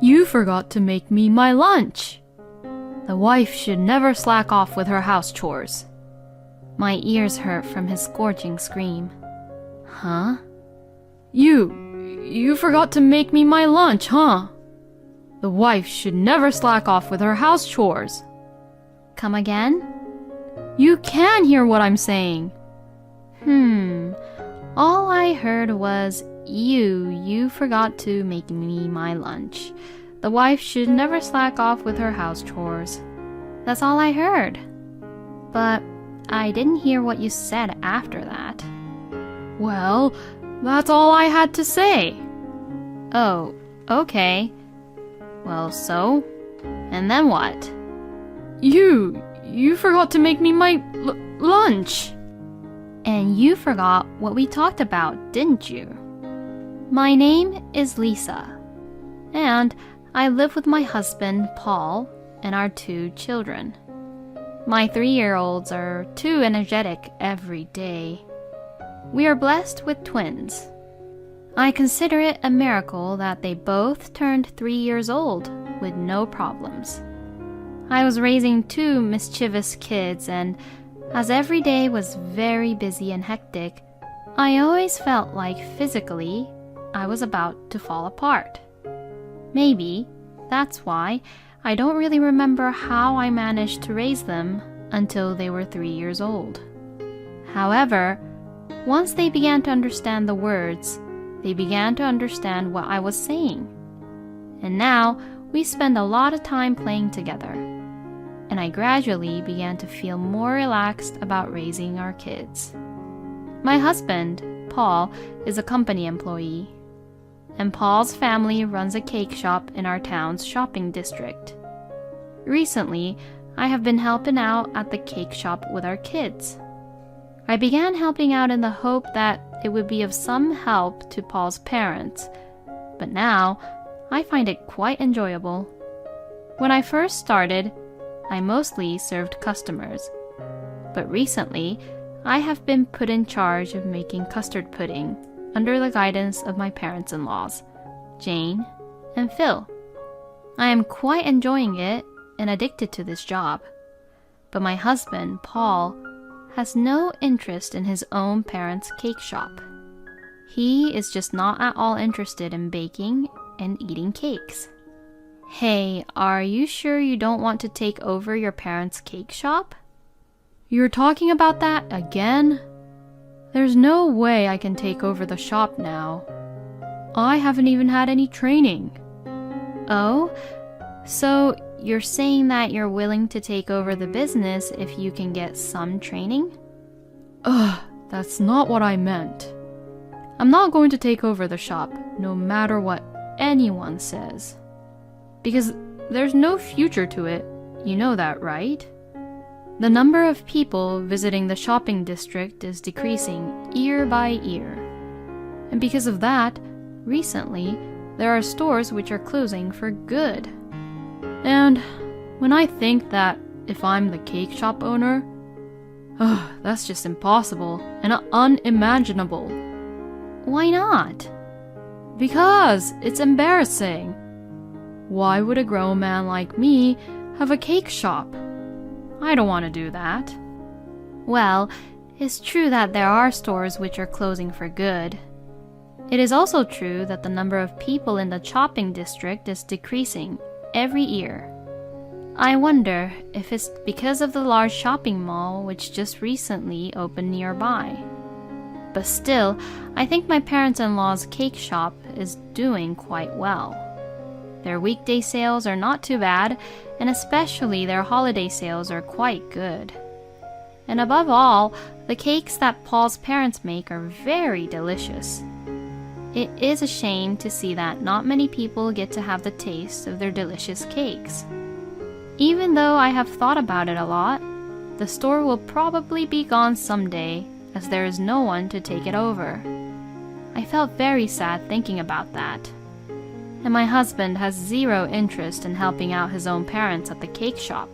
You forgot to make me my lunch. The wife should never slack off with her house chores. My ears hurt from his scorching scream. Huh? You forgot to make me my lunch, huh? The wife should never slack off with her house chores. Come again? You can hear what I'm saying. All I heard was, you forgot to make me my lunch. The wife should never slack off with her house chores. That's all I heard. But I didn't hear what you said after that. Well, that's all I had to say. Oh, okay. Well, so? And then what? You forgot to make me my lunch. And you forgot what we talked about, didn't you? My name is Lisa, and I live with my husband, Paul, and our 2 children. My 3-year-olds are too energetic every day. We are blessed with twins. I consider it a miracle that they both turned 3 years old with no problems. I was raising 2 mischievous kids, and as every day was very busy and hectic, I always felt like physically I was about to fall apart. Maybe that's why I don't really remember how I managed to raise them until they were 3 years old. However, once they began to understand the words, they began to understand what I was saying. And now we spend a lot of time playing together. And I gradually began to feel more relaxed about raising our kids. My husband, Paul, is a company employee, and Paul's family runs a cake shop in our town's shopping district. Recently, I have been helping out at the cake shop with our kids. I began helping out in the hope that it would be of some help to Paul's parents, but now I find it quite enjoyable. When I first started, I mostly served customers, but recently I have been put in charge of making custard pudding under the guidance of my parents-in-laws, Jane and Phil. I am quite enjoying it and addicted to this job, but my husband, Paul, has no interest in his own parents' cake shop. He is just not at all interested in baking and eating cakes. Hey, are you sure you don't want to take over your parents' cake shop? You're talking about that again? There's no way I can take over the shop now. I haven't even had any training. Oh, so you're saying that you're willing to take over the business if you can get some training? That's not what I meant. I'm not going to take over the shop, no matter what anyone says. Because there's no future to it, you know that, right? The number of people visiting the shopping district is decreasing year by year. And because of that, recently, there are stores which are closing for good. And when I think that if I'm the cake shop owner, that's just impossible and unimaginable. Why not? Because it's embarrassing. Why would a grown man like me have a cake shop? I don't want to do that. Well, it's true that there are stores which are closing for good. It is also true that the number of people in the shopping district is decreasing every year. I wonder if it's because of the large shopping mall which just recently opened nearby. But still, I think my parents-in-law's cake shop is doing quite well. Their weekday sales are not too bad, and especially their holiday sales are quite good. And above all, the cakes that Paul's parents make are very delicious. It is a shame to see that not many people get to have the taste of their delicious cakes. Even though I have thought about it a lot, the store will probably be gone someday, as there is no one to take it over. I felt very sad thinking about that. And my husband has zero interest in helping out his own parents at the cake shop.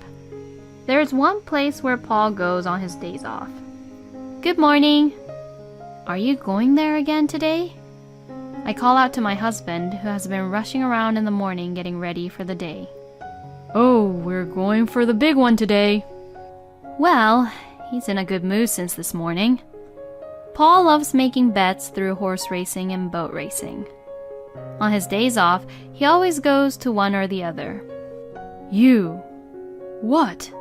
There is one place where Paul goes on his days off. Good morning. Are you going there again today? I call out to my husband, who has been rushing around in the morning getting ready for the day. Oh, we're going for the big one today. Well, he's in a good mood since this morning. Paul loves making bets through horse racing and boat racing. On his days off, he always goes to one or the other. You. What?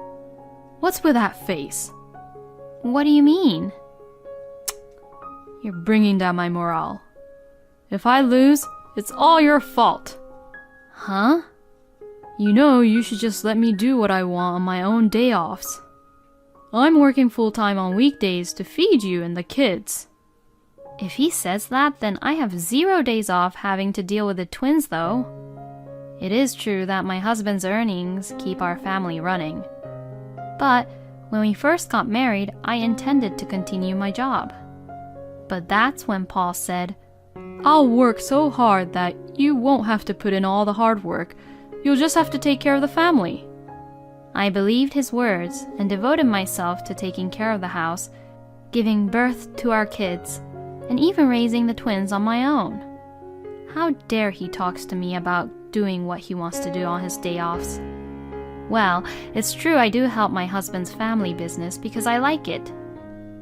What's with that face? What do you mean? You're bringing down my morale. If I lose, it's all your fault. Huh? You know, you should just let me do what I want on my own day offs. I'm working full-time on weekdays to feed you and the kids. If he says that, then I have 0 days off having to deal with the twins, though. It is true that my husband's earnings keep our family running. But when we first got married, I intended to continue my job. But that's when Paul said, I'll work so hard that you won't have to put in all the hard work. You'll just have to take care of the family. I believed his words and devoted myself to taking care of the house, giving birth to our kids, and even raising the twins on my own. How dare he talks to me about doing what he wants to do on his day offs? Well, it's true I do help my husband's family business because I like it.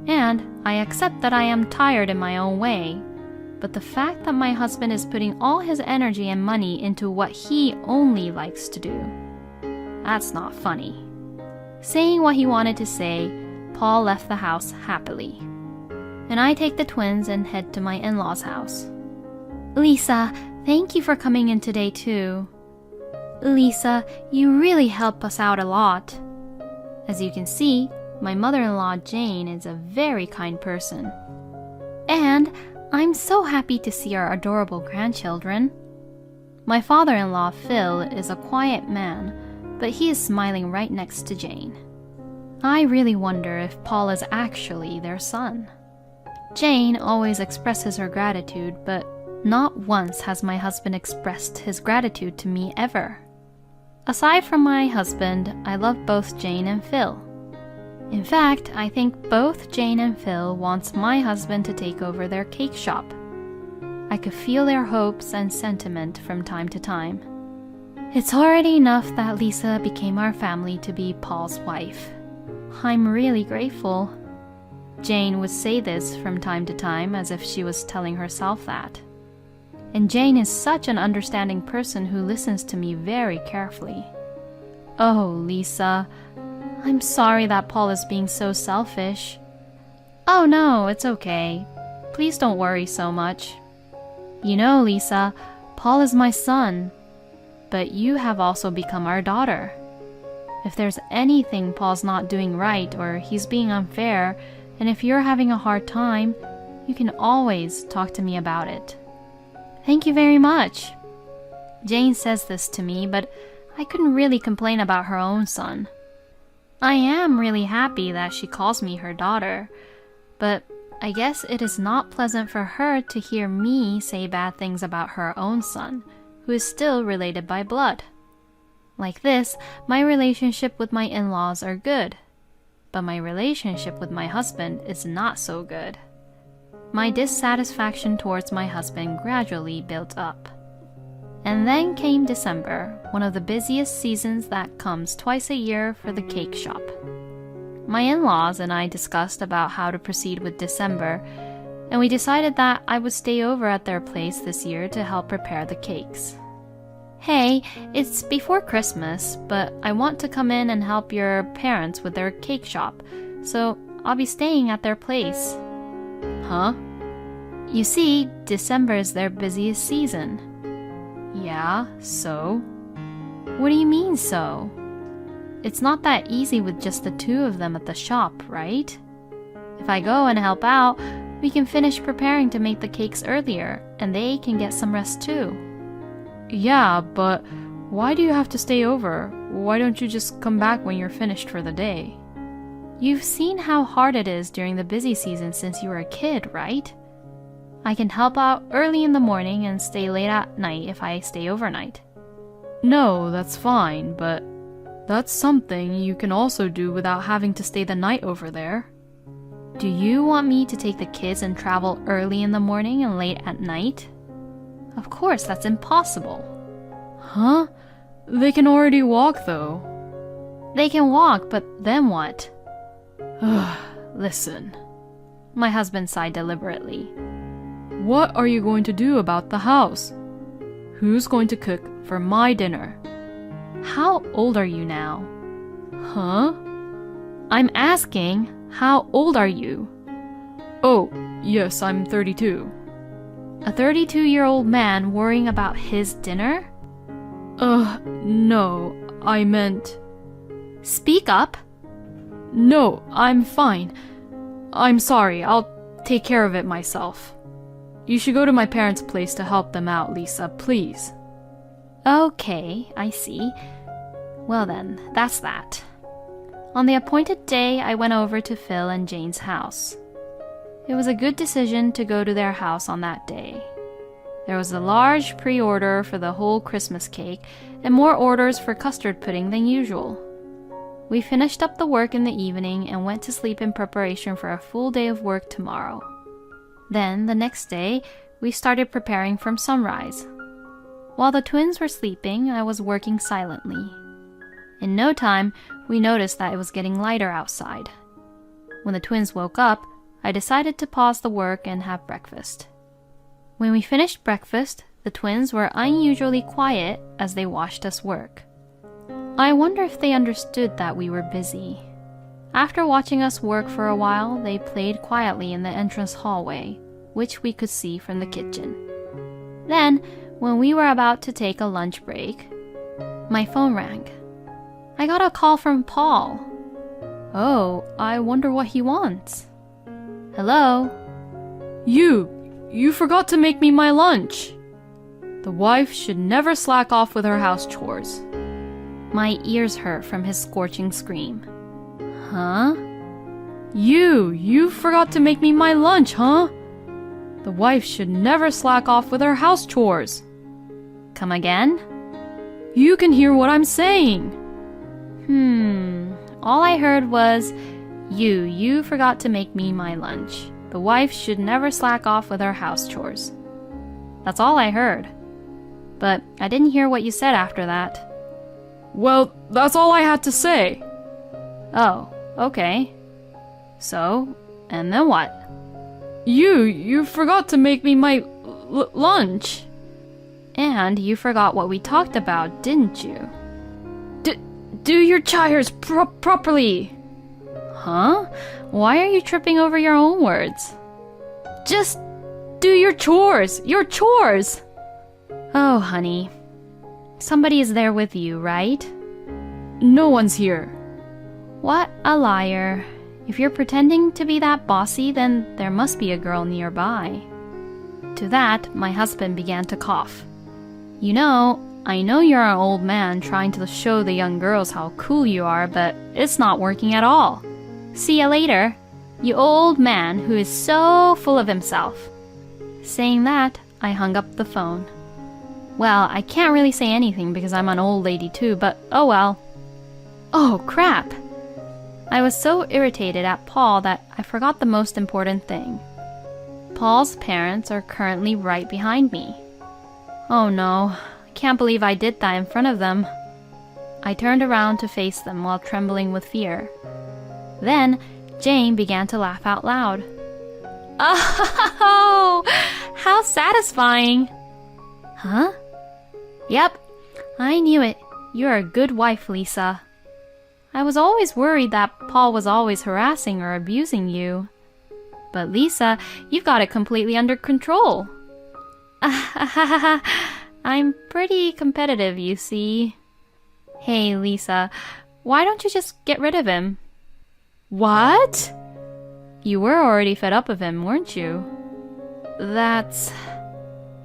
And I accept that I am tired in my own way. But the fact that my husband is putting all his energy and money into what he only likes to do, that's not funny. Saying what he wanted to say, Paul left the house happily. And I take the twins and head to my in-laws' house. Lisa, thank you for coming in today too. Lisa, you really help us out a lot. As you can see, my mother-in-law Jane is a very kind person. And I'm so happy to see our adorable grandchildren. My father-in-law Phil is a quiet man, but he is smiling right next to Jane. I really wonder if Paul is actually their son. Jane always expresses her gratitude, but not once has my husband expressed his gratitude to me ever. Aside from my husband, I love both Jane and Phil. In fact, I think both Jane and Phil wants my husband to take over their cake shop. I could feel their hopes and sentiment from time to time. It's already enough that Lisa became our family to be Paul's wife. I'm really grateful. Jane would say this from time to time as if she was telling herself that. And Jane is such an understanding person who listens to me very carefully. Oh, Lisa, I'm sorry that Paul is being so selfish. Oh no, it's okay. Please don't worry so much. You know, Lisa, Paul is my son, but you have also become our daughter. If there's anything Paul's not doing right or he's being unfair, and if you're having a hard time, you can always talk to me about it. Thank you very much. Jane says this to me, but I couldn't really complain about her own son. I am really happy that she calls me her daughter, but I guess it is not pleasant for her to hear me say bad things about her own son, who is still related by blood. Like this, my relationship with my in-laws are good, but my relationship with my husband is not so good. My dissatisfaction towards my husband gradually built up. And then came December, one of the busiest seasons that comes twice a year for the cake shop. My in-laws and I discussed about how to proceed with December, and we decided that I would stay over at their place this year to help prepare the cakes. Hey, it's before Christmas, but I want to come in and help your parents with their cake shop, so I'll be staying at their place. Huh? You see, December is their busiest season. Yeah, so? What do you mean, so? It's not that easy with just the two of them at the shop, right? If I go and help out, we can finish preparing to make the cakes earlier, and they can get some rest too. Yeah, but why do you have to stay over? Why don't you just come back when you're finished for the day? You've seen how hard it is during the busy season since you were a kid, right? I can help out early in the morning and stay late at night if I stay overnight. No, that's fine, but that's something you can also do without having to stay the night over there. Do you want me to take the kids and travel early in the morning and late at night? Of course, that's impossible. Huh? They can already walk, though. They can walk, but then what? Listen. My husband sighed deliberately. What are you going to do about the house? Who's going to cook for my dinner? How old are you now? Huh? I'm asking, how old are you? Oh, yes, I'm 32. A 32-year-old man worrying about his dinner? No, I meant... Speak up. No, I'm fine. I'm sorry, I'll take care of it myself. You should go to my parents' place to help them out, Lisa, please. Okay, I see. Well then, that's that. On the appointed day, I went over to Phil and Jane's house. It was a good decision to go to their house on that day. There was a large pre-order for the whole Christmas cake and more orders for custard pudding than usual. We finished up the work in the evening and went to sleep in preparation for a full day of work tomorrow. Then, the next day, we started preparing from sunrise. While the twins were sleeping, I was working silently. In no time, we noticed that it was getting lighter outside. When the twins woke up, I decided to pause the work and have breakfast. When we finished breakfast, the twins were unusually quiet as they watched us work. I wonder if they understood that we were busy. After watching us work for a while, they played quietly in the entrance hallway, which we could see from the kitchen. Then, when we were about to take a lunch break, my phone rang. I got a call from Paul. Oh, I wonder what he wants. Hello? You forgot to make me my lunch. The wife should never slack off with her house chores. My ears hurt from his scorching scream. Huh? You forgot to make me my lunch, huh? The wife should never slack off with her house chores. Come again? You can hear what I'm saying. All I heard was, you forgot to make me my lunch. The wife should never slack off with her house chores. That's all I heard. But I didn't hear what you said after that. Well, that's all I had to say. Oh, okay. So, and then what? You forgot to make me my lunch. And you forgot what we talked about, didn't you? Do your chores properly. Huh? Why are you tripping over your own words? Just do your chores. Your chores. Oh, honey. Somebody is there with you, right? No one's here. What a liar. If you're pretending to be that bossy, then there must be a girl nearby. To that, my husband began to cough. You know, I know you're an old man trying to show the young girls how cool you are, but it's not working at all. See ya later, you old man who is so full of himself. Saying that, I hung up the phone. Well, I can't really say anything because I'm an old lady too, but oh well. Oh, crap! I was so irritated at Paul that I forgot the most important thing. Paul's parents are currently right behind me. Oh no, I can't believe I did that in front of them. I turned around to face them while trembling with fear. Then, Jane began to laugh out loud. Oh, how satisfying! Huh? Yep, I knew it. You're a good wife, Lisa. I was always worried that Paul was always harassing or abusing you. But Lisa, you've got it completely under control. I'm pretty competitive, you see. Hey, Lisa, why don't you just get rid of him? What? You were already fed up of him, weren't you?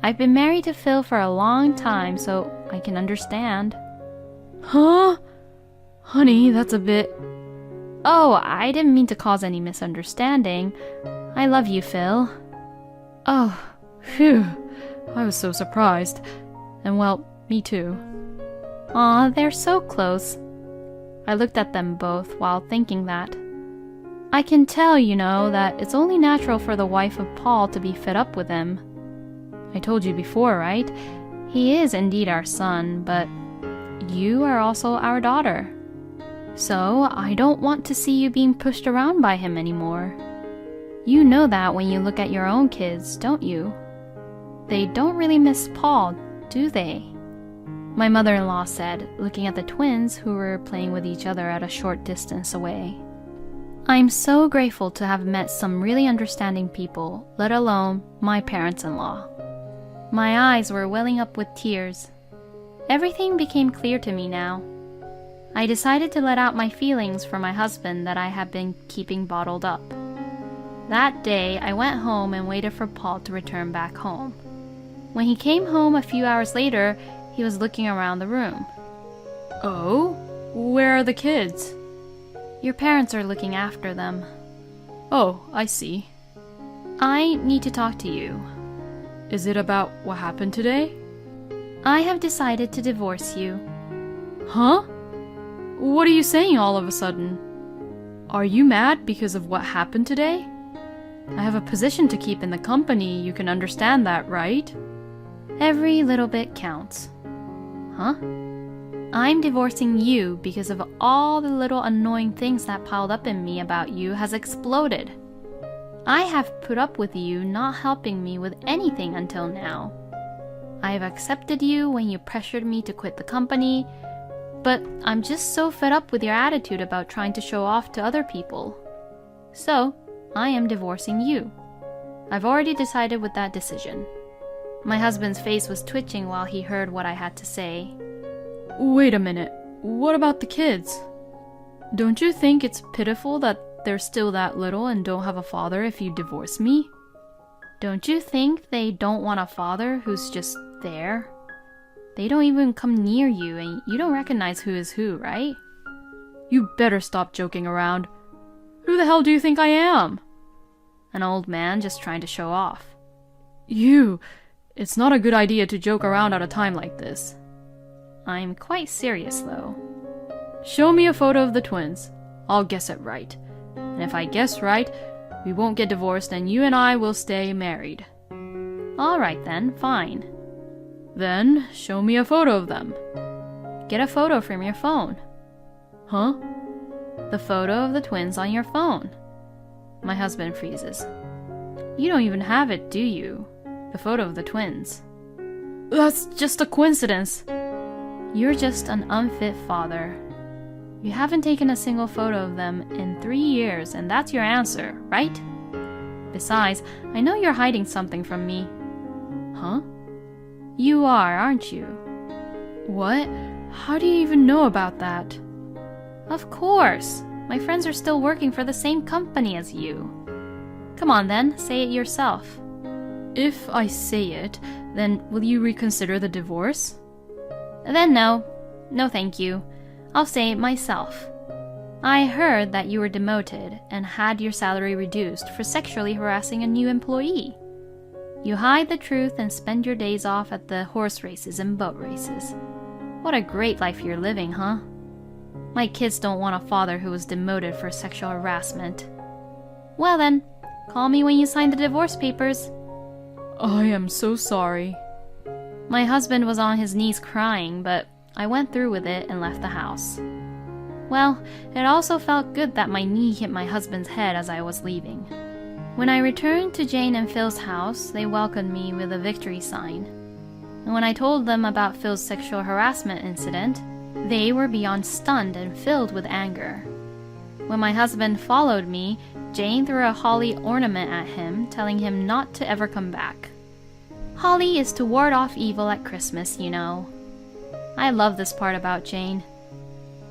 I've been married to Phil for a long time, so I can understand. Huh? Honey, that's a bit... Oh, I didn't mean to cause any misunderstanding. I love you, Phil. Oh, phew. I was so surprised. And well, me too. Aw, they're so close. I looked at them both while thinking that. I can tell, you know, that it's only natural for the wife of Paul to be fed up with him. I I told you before, right? He is indeed our son, but you are also our daughter. So I don't want to see you being pushed around by him anymore. You know that when you look at your own kids, don't you? They don't really miss Paul, do they? My mother-in-law said, looking at the twins who were playing with each other at a short distance away. I'm so grateful to have met some really understanding people, let alone my parents-in-law. My eyes were welling up with tears. Everything became clear to me now. I decided to let out my feelings for my husband that I had been keeping bottled up. That day, I went home and waited for Paul to return back home. When he came home a few hours later, he was looking around the room. Oh? Where are the kids? Your parents are looking after them. Oh, I see. I need to talk to you. Is it about what happened today? I have decided to divorce you. Huh? What are you saying all of a sudden? Are you mad because of what happened today? I have a position to keep in the company, you can understand that, right? Every little bit counts. Huh? I'm divorcing you because of all the little annoying things that piled up in me about you has exploded. I have put up with you not helping me with anything until now. I have accepted you when you pressured me to quit the company, but I'm just so fed up with your attitude about trying to show off to other people. So, I am divorcing you. I've already decided with that decision. My husband's face was twitching while he heard what I had to say. Wait a minute. What about the kids? Don't you think it's pitiful that they're still that little and don't have a father if you divorce me? Don't you think they don't want a father who's just there? They don't even come near you and you don't recognize who is who, right? You better stop joking around. Who the hell do you think I am? An old man just trying to show off. It's not a good idea to joke around at a time like this. I'm quite serious though. Show me a photo of the twins. I'll guess it right. And if I guess right, we won't get divorced and you and I will stay married. Alright then, fine. Then, show me a photo of them. Get a photo from your phone. Huh? The photo of the twins on your phone. My husband freezes. You don't even have it, do you? The photo of the twins. That's just a coincidence. You're just an unfit father. You haven't taken a single photo of them in 3 years, and that's your answer, right? Besides, I know you're hiding something from me. Huh? You are, aren't you? What? How do you even know about that? Of course! My friends are still working for the same company as you. Come on then, say it yourself. If I say it, then will you reconsider the divorce? Then no. No thank you. I'll say it myself. I heard that you were demoted and had your salary reduced for sexually harassing a new employee. You hide the truth and spend your days off at the horse races and boat races. What a great life you're living, huh? My kids don't want a father who was demoted for sexual harassment. Well then, call me when you sign the divorce papers. I am so sorry. My husband was on his knees crying, but I went through with it and left the house. Well, it also felt good that my knee hit my husband's head as I was leaving. When I returned to Jane and Phil's house, they welcomed me with a victory sign. And when I told them about Phil's sexual harassment incident, they were beyond stunned and filled with anger. When my husband followed me, Jane threw a holly ornament at him, telling him not to ever come back. Holly is to ward off evil at Christmas, you know. I love this part about Jane.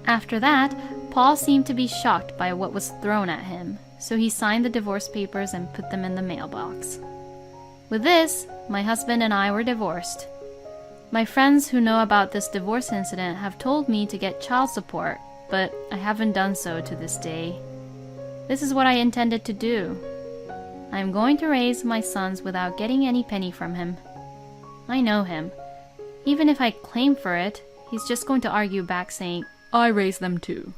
After that, Paul seemed to be shocked by what was thrown at him, so he signed the divorce papers and put them in the mailbox. With this, my husband and I were divorced. My friends who know about this divorce incident have told me to get child support, but I haven't done so to this day. This is what I intended to do. I am going to raise my sons without getting any penny from him. I know him. Even if I claim for it, he's just going to argue back saying, I raised them too.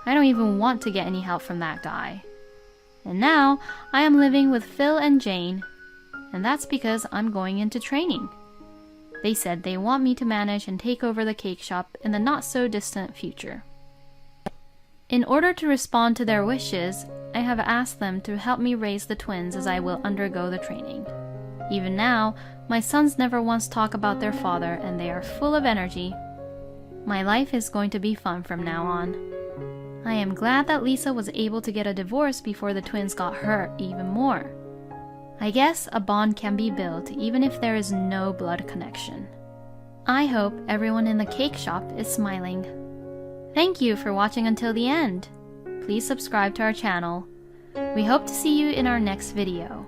I don't even want to get any help from that guy. And now, I am living with Phil and Jane, and that's because I'm going into training. They said they want me to manage and take over the cake shop in the not-so-distant future. In order to respond to their wishes, I have asked them to help me raise the twins as I will undergo the training. Even now, my sons never once talk about their father and they are full of energy. My life is going to be fun from now on. I am glad that Lisa was able to get a divorce before the twins got hurt even more. I guess a bond can be built even if there is no blood connection. I hope everyone in the cake shop is smiling. Thank you for watching until the end. Please subscribe to our channel. We hope to see you in our next video.